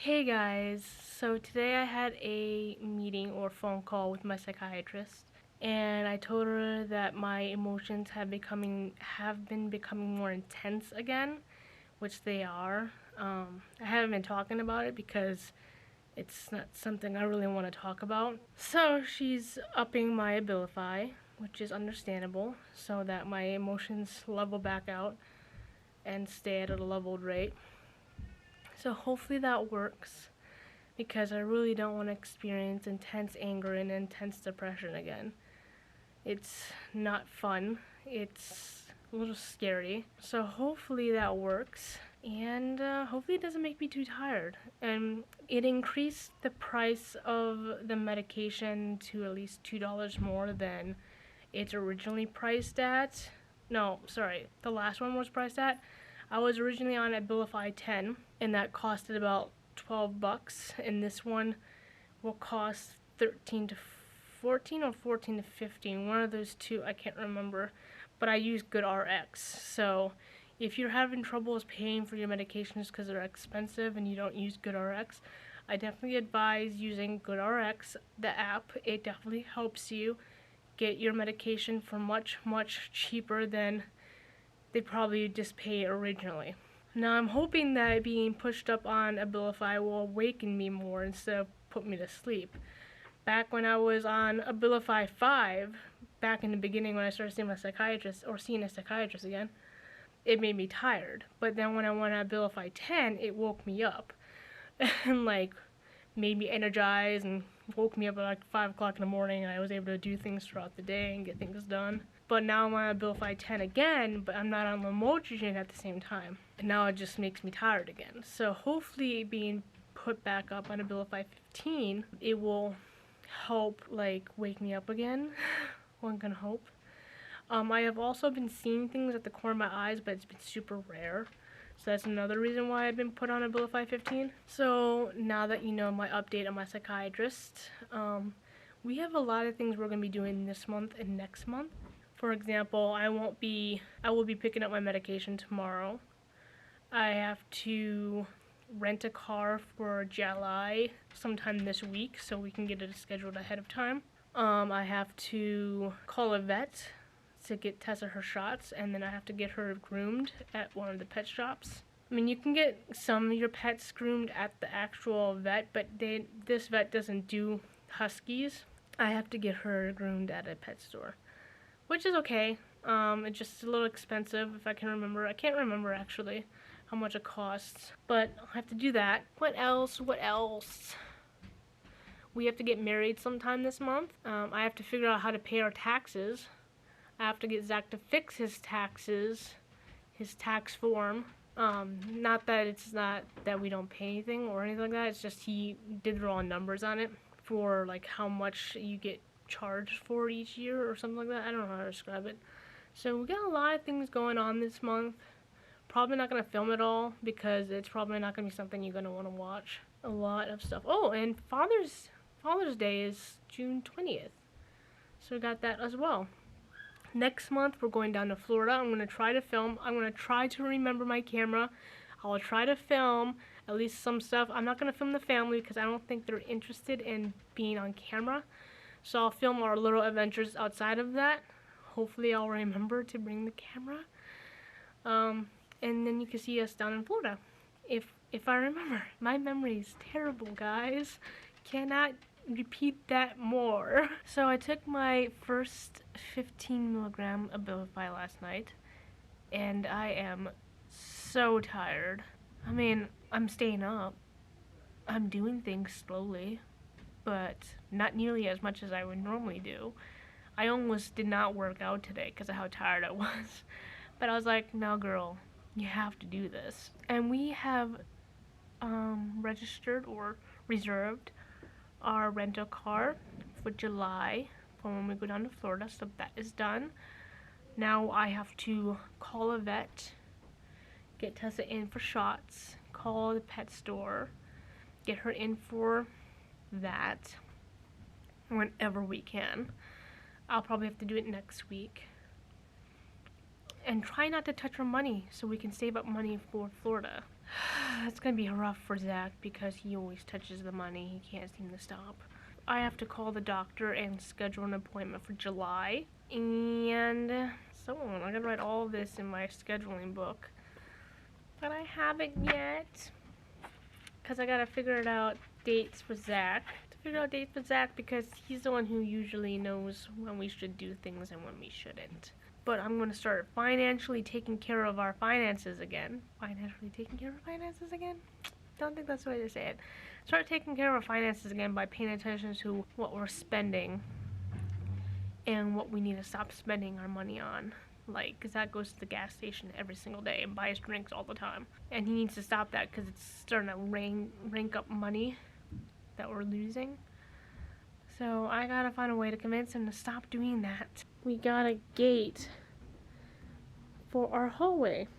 Hey guys, so today I had a meeting or phone call with my psychiatrist, and I told her that my emotions have been becoming more intense again, which they are. I haven't been talking about it because it's not something I really want to talk about. So she's upping my Abilify, which is understandable, so that my emotions level back out and stay at a leveled rate. So hopefully that works, because I really don't want to experience intense anger and intense depression again. It's not fun. It's a little scary. So hopefully that works, and hopefully it doesn't make me too tired. And it increased the price of the medication to at least $2 more than it's originally priced at. No, sorry, the last one was priced at. I was originally on Abilify 10, and that costed about $12, and this one will cost 13 to 14 or 14 to 15, one of those two, I can't remember, but I use GoodRx. So if you're having troubles paying for your medications because they're expensive and you don't use GoodRx, I definitely advise using GoodRx, the app. It definitely helps you get your medication for much cheaper than they probably just pay originally. Now I'm hoping that being pushed up on Abilify will awaken me more instead of put me to sleep. Back when I was on Abilify 5, back in the beginning when I started seeing a psychiatrist again, it made me tired. But then when I went on Abilify 10, it woke me up and made me energized and woke me up at 5 o'clock in the morning, and I was able to do things throughout the day and get things done. But now I'm on Abilify 10 again, but I'm not on Lamotrigine at the same time. And now it just makes me tired again. So hopefully being put back up on Abilify 15, it will help wake me up again. One can hope. I have also been seeing things at the corner of my eyes, but it's been super rare. So that's another reason why I've been put on Abilify 15. So now that you know my update on my psychiatrist, we have a lot of things we're going to be doing this month and next month. For example, I will be picking up my medication tomorrow. I have to rent a car for July sometime this week so we can get it scheduled ahead of time. I have to call a vet to get Tessa her shots, and then I have to get her groomed at one of the pet shops. I mean, you can get some of your pets groomed at the actual vet, but this vet doesn't do huskies. I have to get her groomed at a pet store, which is okay. It's just a little expensive if I can remember. I can't remember actually how much it costs, but I'll have to do that. What else? We have to get married sometime this month. I have to figure out how to pay our taxes. I have to get Zach to fix his taxes, his tax form. Not that it's not that we don't pay anything or anything like that. It's just he did the wrong numbers on it for how much you get charged for each year or something like that. I don't know how to describe it. So we got a lot of things going on this month. Probably not going to film it all because it's probably not going to be something you're going to want to watch. A lot of stuff. Oh, and Father's Day is June 20th. So we got that as well. Next month, we're going down to Florida. I'm going to try to film. I'm going to try to remember my camera. I'll try to film at least some stuff. I'm not going to film the family because I don't think they're interested in being on camera. So I'll film our little adventures outside of that. Hopefully I'll remember to bring the camera. And then you can see us down in Florida. If I remember. My memory is terrible, guys. Cannot repeat that more. So I took my first 15 milligram Abilify last night, and I am so tired. I mean, I'm staying up. I'm doing things slowly, but not nearly as much as I would normally do. I almost did not work out today because of how tired I was. But I was like, no girl, you have to do this. And we have registered or reserved our rental car for July for when we go down to Florida, so that is done. Now I have to call a vet, get Tessa in for shots, call the pet store, get her in for that whenever we can. I'll probably have to do it next week. And try not to touch our money so we can save up money for Florida. It's gonna be rough for Zach because he always touches the money. He can't seem to stop. I have to call the doctor and schedule an appointment for July. And so on. I gotta write all of this in my scheduling book. But I haven't yet. Because I gotta figure it out dates for Zach. Because he's the one who usually knows when we should do things and when we shouldn't. But I'm gonna start financially taking care of our finances again. Don't think that's the way to say it. Start taking care of our finances again by paying attention to what we're spending and what we need to stop spending our money on. Like, cause Zach goes to the gas station every single day and buys drinks all the time. And he needs to stop that because it's starting to rank up money that we're losing. So I gotta find a way to convince him to stop doing that. We got a gate for our hallway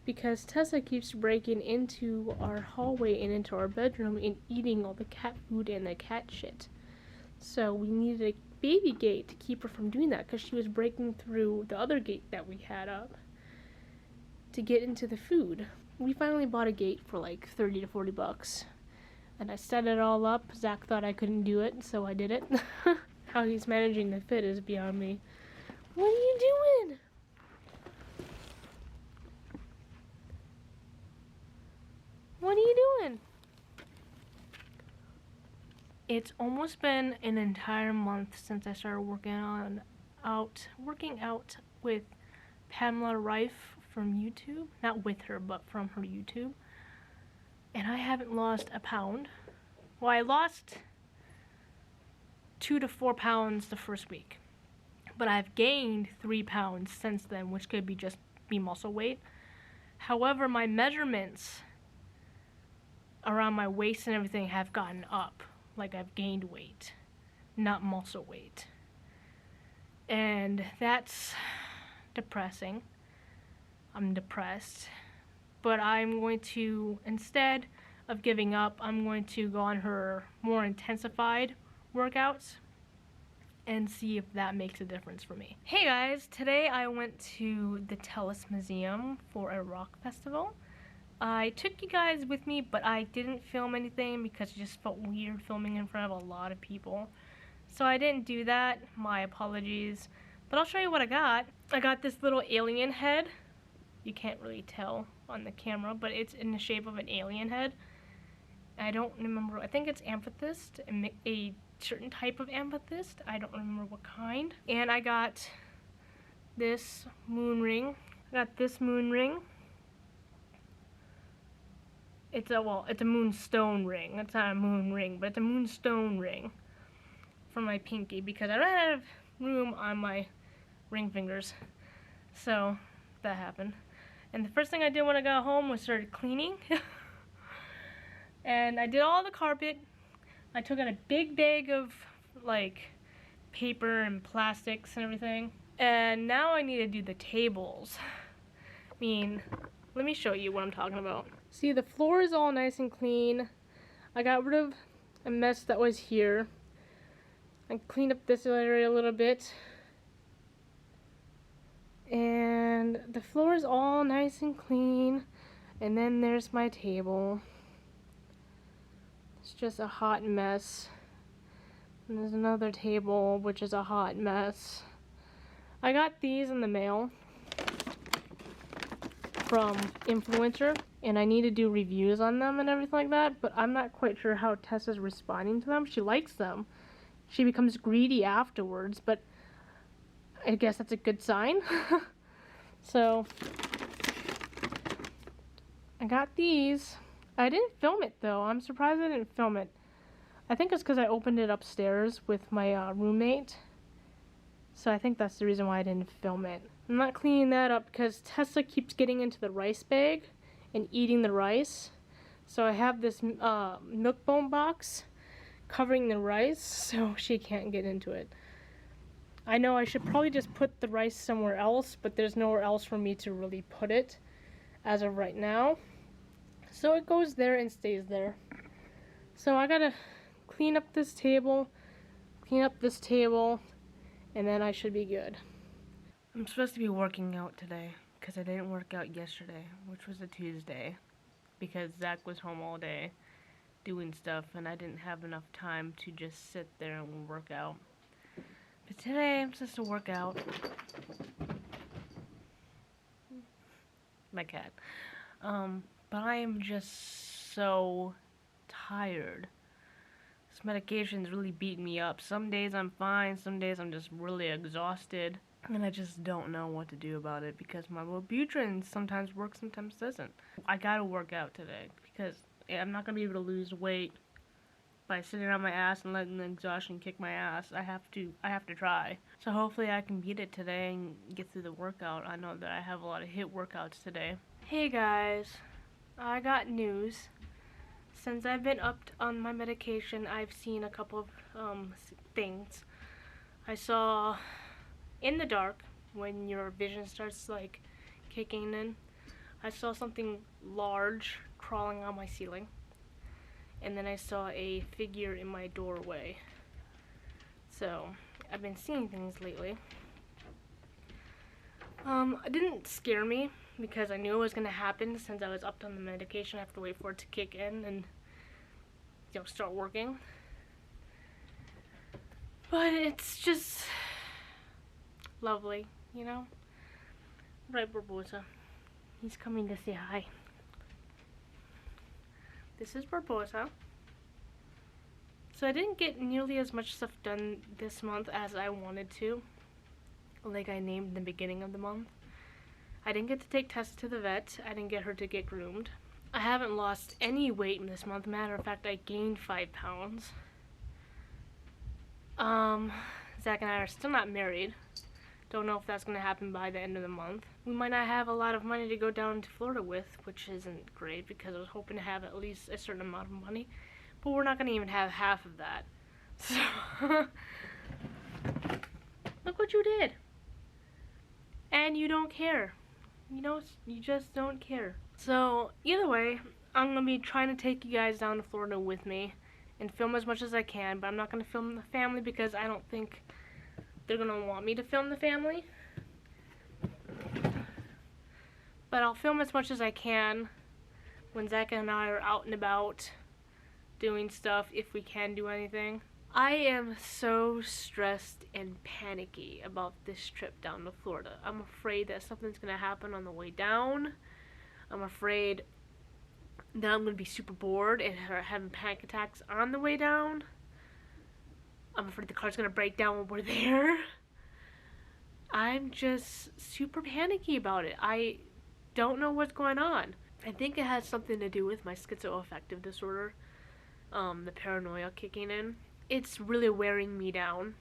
because Tessa keeps breaking into our hallway and into our bedroom and eating all the cat food and the cat shit. So we needed a baby gate to keep her from doing that because she was breaking through the other gate that we had up to get into the food. We finally bought a gate for like 30 to 40 bucks. And I set it all up. Zach thought I couldn't do it, so I did it. How he's managing to fit is beyond me. What are you doing? What are you doing? It's almost been an entire month since I started working out with Pamela Rife from YouTube. Not with her, but from her YouTube. And I haven't lost a pound. Well, I lost 2 to 4 pounds the first week. But I've gained 3 pounds since then, which could be just muscle weight. However, my measurements around my waist and everything have gotten up. Like I've gained weight, not muscle weight. And that's depressing. I'm depressed. But I'm going to, instead of giving up, I'm going to go on her more intensified workouts and see if that makes a difference for me. Hey guys, today I went to the Tellus Museum for a rock festival. I took you guys with me, but I didn't film anything because it just felt weird filming in front of a lot of people. So I didn't do that, my apologies. But I'll show you what I got. I got this little alien head. You can't really tell on the camera, but it's in the shape of an alien head. I don't remember, I think it's amethyst, a certain type of amethyst. I don't remember what kind. And I got this moon ring. It's a moonstone ring. It's not a moon ring, but it's a moonstone ring for my pinky because I ran out of room on my ring fingers. So that happened. And the first thing I did when I got home was started cleaning. And I did all the carpet. I took out a big bag of like paper and plastics and everything. And now I need to do the tables. I mean, let me show you what I'm talking about. See, the floor is all nice and clean. I got rid of a mess that was here. I cleaned up this area a little bit. And the floor is all nice and clean. And then there's my table. It's just a hot mess. And there's another table, which is a hot mess. I got these in the mail from Influencer, and I need to do reviews on them and everything like that, but I'm not quite sure how Tessa's responding to them. She likes them. She becomes greedy afterwards, but I guess that's a good sign. So, I got these. I didn't film it though. I'm surprised I didn't film it. I think it's because I opened it upstairs with my roommate. So I think that's the reason why I didn't film it. I'm not cleaning that up because Tessa keeps getting into the rice bag and eating the rice. So I have this milk bone box covering the rice so she can't get into it. I know I should probably just put the rice somewhere else, but there's nowhere else for me to really put it as of right now. So it goes there and stays there. So I gotta clean up this table, and then I should be good. I'm supposed to be working out today because I didn't work out yesterday, which was a Tuesday, because Zach was home all day doing stuff and I didn't have enough time to just sit there and work out. But today I'm supposed to work out. My cat. But I am just so tired. This medication's really beating me up. Some days I'm fine, some days I'm just really exhausted. And I just don't know what to do about it because my Wellbutrin sometimes works, sometimes doesn't. I gotta work out today because I'm not gonna be able to lose weight by sitting on my ass and letting the exhaustion kick my ass. I have to try. So hopefully I can beat it today and get through the workout. I know that I have a lot of HIIT workouts today. Hey guys, I got news. Since I've been upped on my medication, I've seen a couple of things. I saw in the dark, when your vision starts like kicking in, I saw something large crawling on my ceiling. And then I saw a figure in my doorway. So, I've been seeing things lately. It didn't scare me because I knew it was going to happen. Since I was upped on the medication, I have to wait for it to kick in and, you know, start working. But it's just lovely, you know? Right, Barbosa. He's coming to say hi. This is Barbosa. So I didn't get nearly as much stuff done this month as I wanted to. Like I named in the beginning of the month. I didn't get to take Tessa to the vet. I didn't get her to get groomed. I haven't lost any weight in this month. Matter of fact, I gained 5 pounds. Zach and I are still not married. Don't know if that's going to happen by the end of the month. We might not have a lot of money to go down to Florida with, which isn't great because I was hoping to have at least a certain amount of money. But we're not going to even have half of that. So, look what you did. And you don't care. You know, you just don't care. So, either way, I'm going to be trying to take you guys down to Florida with me and film as much as I can, but I'm not going to film the family because I don't think they're going to want me to film the family. But I'll film as much as I can when Zach and I are out and about doing stuff, if we can do anything. I am so stressed and panicky about this trip down to Florida. I'm afraid that something's going to happen on the way down. I'm afraid that I'm going to be super bored and having panic attacks on the way down. I'm afraid the car's going to break down when we're there. I'm just super panicky about it. I don't know what's going on. I think it has something to do with my schizoaffective disorder. The paranoia kicking in. It's really wearing me down.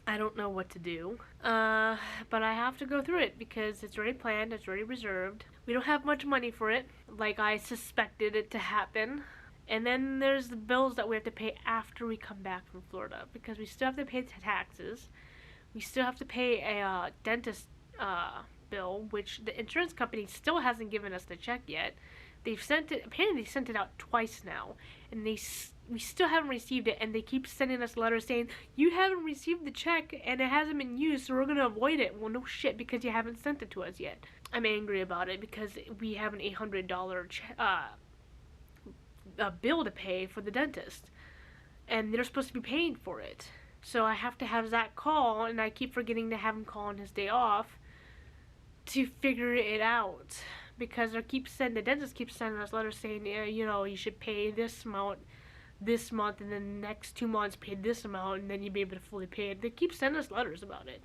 I don't know what to do. But I have to go through it because it's already planned, it's already reserved. We don't have much money for it, like I suspected it to happen. And then there's the bills that we have to pay after we come back from Florida because we still have to pay taxes. We still have to pay a dentist bill, which the insurance company still hasn't given us the check yet. They've sent it, apparently they sent it out twice now, and we still haven't received it, and they keep sending us letters saying, you haven't received the check, and it hasn't been used, so we're going to avoid it. Well, no shit, because you haven't sent it to us yet. I'm angry about it, because we have an $800 bill to pay for the dentist, and they're supposed to be paying for it. So I have to have Zach call, and I keep forgetting to have him call on his day off to figure it out. Because the dentist keeps sending us letters saying, yeah, you know, you should pay this amount this month, and then the next 2 months pay this amount, and then you'll be able to fully pay it. They keep sending us letters about it.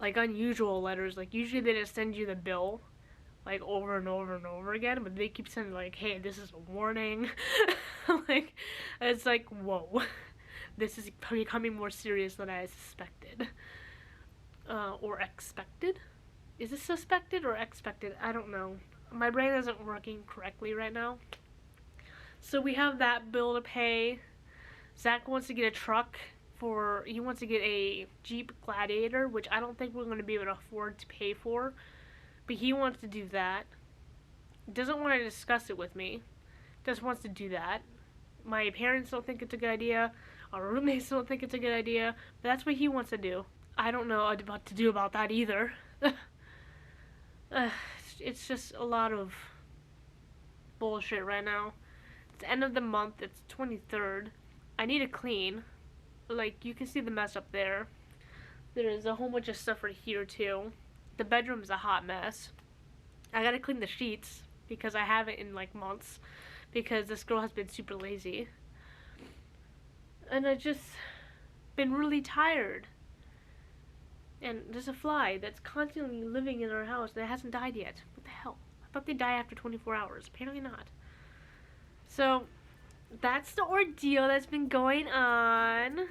Like unusual letters. Like usually they just send you the bill, like over and over and over again, but they keep sending like, hey, this is a warning. Like, it's like, whoa. This is becoming more serious than I suspected. Or expected? Is it suspected or expected? I don't know. My brain isn't working correctly right now. So we have that bill to pay. Zach wants to get a truck he wants to get a Jeep Gladiator, which I don't think we're going to be able to afford to pay for. But he wants to do that. Doesn't want to discuss it with me. Just wants to do that. My parents don't think it's a good idea. Our roommates don't think it's a good idea. But that's what he wants to do. I don't know what to do about that either. Uh, it's just a lot of bullshit right now. It's the end of the month. It's 23rd. I need to clean. Like, you can see the mess up there. There's a whole bunch of stuff right here, too. The bedroom is a hot mess. I gotta clean the sheets because I haven't in, like, months. Because this girl has been super lazy. And I just been really tired. And there's a fly that's constantly living in our house that hasn't died yet. What the hell? I thought they die after 24 hours. Apparently not. So, that's the ordeal that's been going on.